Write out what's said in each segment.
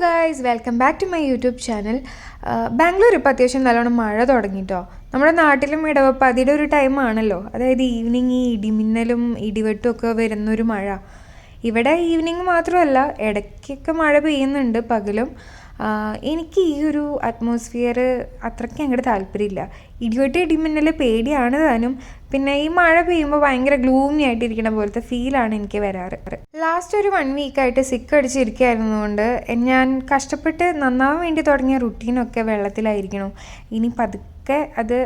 Guys welcome back to my YouTube channel. Bangalore ഇപ്പോൾ അത്യാവശ്യം നല്ലോണം മഴ തുടങ്ങിയിട്ടോ. നമ്മുടെ നാട്ടിലും ഇടവപ്പാതിയുടെ ഒരു ടൈമാണല്ലോ, അതായത് ഈവനിങ് ഈ ഇടിമിന്നലും ഇടിവെട്ടും ഒക്കെ വരുന്നൊരു മഴ. ഇവിടെ ഈവനിങ് മാത്രമല്ല, ഇടയ്ക്കൊക്കെ മഴ പെയ്യുന്നുണ്ട് പകലും. എനിക്ക് ഈ ഒരു അറ്റ്മോസ്ഫിയർ അത്രയ്ക്ക് അങ്ങോട്ട് താല്പര്യമില്ല. ഇടിവെട്ട് ഇടിമിന്നൽ പേടിയാണ് താനും. പിന്നെ ഈ മഴ പെയ്യുമ്പോൾ ഭയങ്കര ഗ്ലൂമി ആയിട്ടിരിക്കുന്ന പോലത്തെ ഫീലാണ് എനിക്ക് വരാറ്. ലാസ്റ്റ് ഒരു 1 വീക്കായിട്ട് സിക്ക് അടിച്ചിരിക്കുകയായിരുന്നുകൊണ്ട് ഞാൻ കഷ്ടപ്പെട്ട് നന്നാവാൻ വേണ്ടി തുടങ്ങിയ റുട്ടീനൊക്കെ വെള്ളത്തിലായിരിക്കണം. ഇനി പതുക്കെ അത്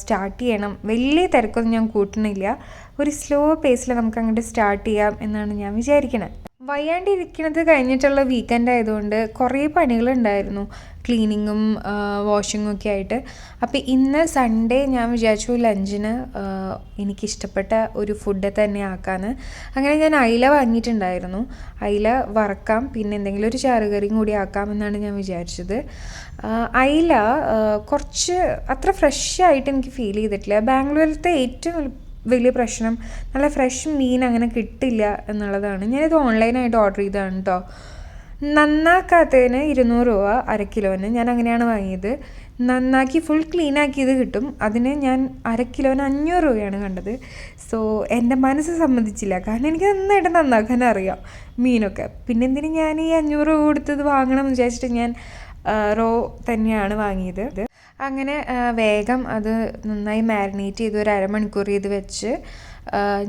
സ്റ്റാർട്ട് ചെയ്യണം. വലിയ തിരക്കൊന്നും ഞാൻ കൂട്ടണില്ല. ഒരു സ്ലോ പേസിൽ നമുക്ക് അങ്ങോട്ട് സ്റ്റാർട്ട് ചെയ്യാം എന്നാണ് ഞാൻ വിചാരിക്കണത്. വയ്യാണ്ടിരിക്കുന്നത് കഴിഞ്ഞിട്ടുള്ള വീക്കെൻഡ് ആയതുകൊണ്ട് കുറേ പണികളുണ്ടായിരുന്നു, ക്ലീനിങ്ങും വാഷിങ്ങും ഒക്കെ ആയിട്ട്. അപ്പോൾ ഇന്ന് സൺഡേ ഞാൻ വിചാരിച്ചു ലഞ്ചിന് എനിക്കിഷ്ടപ്പെട്ട ഒരു ഫുഡ് തന്നെ ആക്കാമെന്ന്. അങ്ങനെ ഞാൻ അയില വാങ്ങിയിട്ടുണ്ടായിരുന്നു. അയില വറക്കാം, പിന്നെ എന്തെങ്കിലും ഒരു ചാറുകറിയും കൂടി ആക്കാമെന്നാണ് ഞാൻ വിചാരിച്ചത്. അയില കുറച്ച് അത്ര ഫ്രഷ് ആയിട്ട് എനിക്ക് ഫീൽ ചെയ്തിട്ടില്ല. ബാംഗ്ലൂരിലത്തെ ഏറ്റവും വലിയ പ്രശ്നം നല്ല ഫ്രഷ് മീൻ അങ്ങനെ കിട്ടില്ല എന്നുള്ളതാണ്. ഞാനിത് ഓൺലൈനായിട്ട് ഓർഡർ ചെയ്തതാണ് കേട്ടോ. നന്നാക്കാത്തതിന് 200 രൂപ 1/2 കിലോന്. ഞാൻ അങ്ങനെയാണ് വാങ്ങിയത്. നന്നാക്കി ഫുൾ ക്ലീൻ ആക്കിയത് കിട്ടും, അതിന് ഞാൻ 1/2 കിലോന് 500 രൂപയാണ് കണ്ടത്. സോ എൻ്റെ മനസ്സ് സമ്മതിച്ചില്ല, കാരണം എനിക്ക് നന്നായിട്ട് നന്നാക്കാൻ അറിയാം മീനൊക്കെ. പിന്നെ എന്തിനും ഞാൻ ഈ 500 രൂപ കൊടുത്തത് വാങ്ങണം എന്ന് വിചാരിച്ചിട്ട് ഞാൻ റോ തന്നെയാണ് വാങ്ങിയത്. അങ്ങനെ വേഗം അത് നന്നായി മാരിനേറ്റ് ചെയ്ത് ഒരു 1/2 മണിക്കൂർ ചെയ്ത് വെച്ച്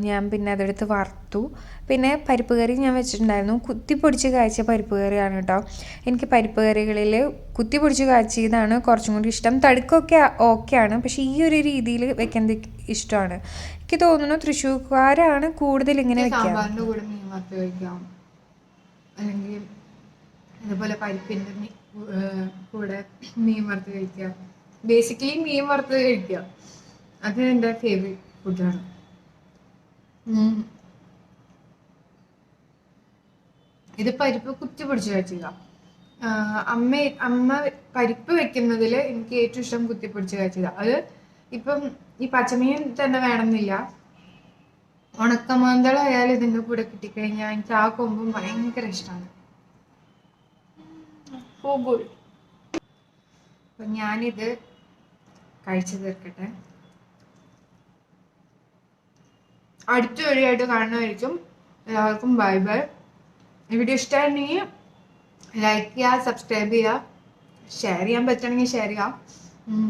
ഞാൻ പിന്നെ അതെടുത്ത് വറുത്തു. പിന്നെ പരിപ്പ് കറി ഞാൻ വെച്ചിട്ടുണ്ടായിരുന്നു. കുത്തിപ്പൊടിച്ച് കാച്ചിയ പരിപ്പ് കറിയാണ് കേട്ടോ. എനിക്ക് പരിപ്പ് കറികളിൽ കുത്തിപ്പൊടിച്ച് കാച്ചിയതാണ് കുറച്ചും കൂടി ഇഷ്ടം. തടുക്കൊക്കെ ഓക്കെയാണ്, പക്ഷേ ഈ ഒരു രീതിയിൽ വെക്കുന്നത് ഇഷ്ടമാണ്. എനിക്ക് തോന്നുന്നു തൃശ്ശൂർക്കാരാണ് കൂടുതൽ ഇങ്ങനെ വെക്കുക. അല്ലെങ്കിൽ അതുപോലെ പരിപ്പിൻ്റെ കൂടെ മീൻ വറുത്ത് കഴിക്കുക. ബേസിക്കലി മീൻ വറുത്ത് കഴിക്കുക, അത് എൻ്റെ ഫേവറേറ്റ് ഫുഡാണ്. ഇത് പരിപ്പ് കുത്തി പിടിച്ച് കഴിക്കുക. അമ്മ പരിപ്പ് വെക്കുന്നതിൽ എനിക്ക് ഏറ്റവും ഇഷ്ടം കുത്തിപ്പിടിച്ച് കഴിച്ചത്. അത് ഇപ്പം ഈ പച്ചമീൻ തന്നെ വേണമെന്നില്ല, ഉണക്കമാന്തളായാലും ഇതിൻ്റെ കൂടെ കിട്ടിക്കഴിഞ്ഞാൽ എനിക്ക് ആ കൊമ്പും ഭയങ്കര ഇഷ്ടമാണ്. അപ്പം ഞാനിത് കഴിച്ചു തീർക്കട്ടെ. അടുത്ത വഴിയായിട്ട് കാണുന്നതായിരിക്കും. എല്ലാവർക്കും ബൈ ബൈ. വീഡിയോ ഇഷ്ടമായിരുന്നെങ്കിൽ ലൈക്ക് ചെയ്യുക, സബ്സ്ക്രൈബ് ചെയ്യുക, ഷെയർ ചെയ്യാൻ പറ്റുകയാണെങ്കിൽ ഷെയർ ചെയ്യുക.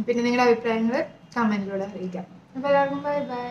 പിന്നെ നിങ്ങളുടെ അഭിപ്രായങ്ങൾ കമൻറ്റിലൂടെ അറിയിക്കാം. അപ്പോൾ എല്ലാവർക്കും ബൈ ബൈ.